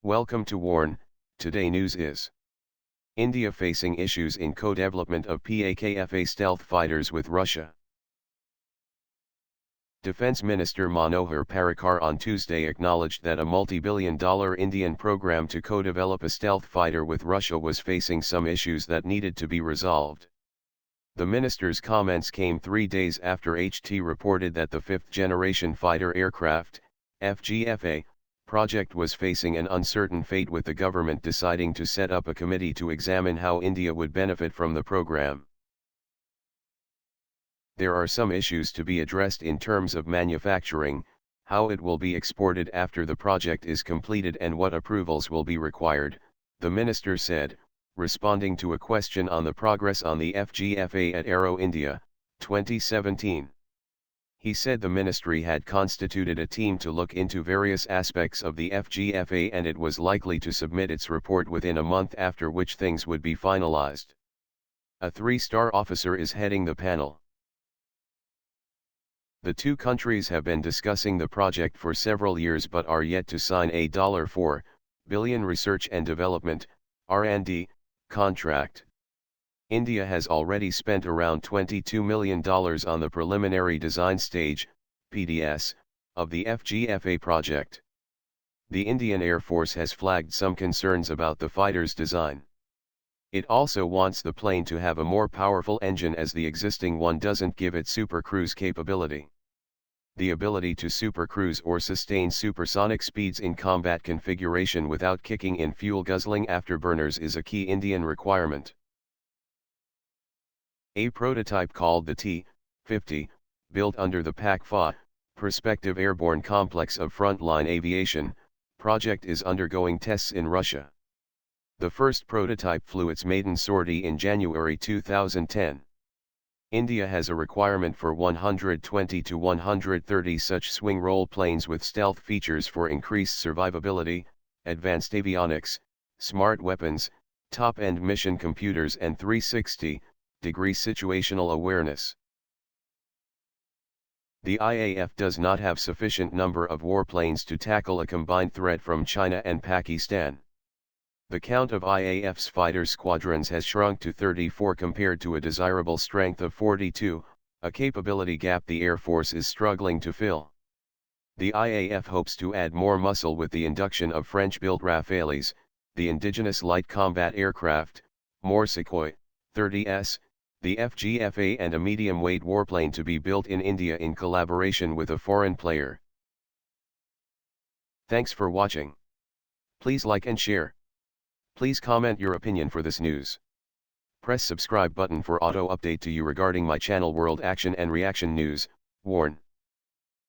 Welcome to Warn. Today news is India facing issues in co-development of PAKFA Stealth Fighters with Russia. Defense Minister Manohar Parrikar on Tuesday acknowledged that a multi-billion-dollar Indian program to co-develop a stealth fighter with Russia was facing some issues that needed to be resolved. The minister's comments came 3 days after HT reported that the fifth-generation fighter aircraft, FGFA, project was facing an uncertain fate, with the government deciding to set up a committee to examine how India would benefit from the program. There are some issues to be addressed in terms of manufacturing, how it will be exported after the project is completed, and what approvals will be required, the minister said, responding to a question on the progress on the FGFA at Aero India-2017. He said the ministry had constituted a team to look into various aspects of the FGFA and it was likely to submit its report within a month, after which things would be finalized. A 3-star officer is heading the panel. The two countries have been discussing the project for several years but are yet to sign a $4 billion research and development (R&D) contract. India has already spent around $22 million on the preliminary design stage, PDS, of the FGFA project. The Indian Air Force has flagged some concerns about the fighter's design. It also wants the plane to have a more powerful engine, as the existing one doesn't give it supercruise capability. The ability to supercruise or sustain supersonic speeds in combat configuration without kicking in fuel-guzzling afterburners is a key Indian requirement. A prototype called the T-50, built under the PAKFA, Prospective Airborne Complex of Frontline Aviation, project, is undergoing tests in Russia. The first prototype flew its maiden sortie in January 2010. India has a requirement for 120 to 130 such swing-roll planes with stealth features for increased survivability, advanced avionics, smart weapons, top-end mission computers and 360-degree situational awareness. The IAF does not have sufficient number of warplanes to tackle a combined threat from China and Pakistan. The count of IAF's fighter squadrons has shrunk to 34 compared to a desirable strength of 42, a capability gap the Air Force is struggling to fill. The IAF hopes to add more muscle with the induction of French-built Rafales, the indigenous light combat aircraft, more Sukhoi 30s, the FGFA, and a medium-weight warplane to be built in India in collaboration with a foreign player. Thanks for watching. Please like and share. Please comment your opinion for this news. Press subscribe button for auto update to you regarding my channel World Action and Reaction News, Warn.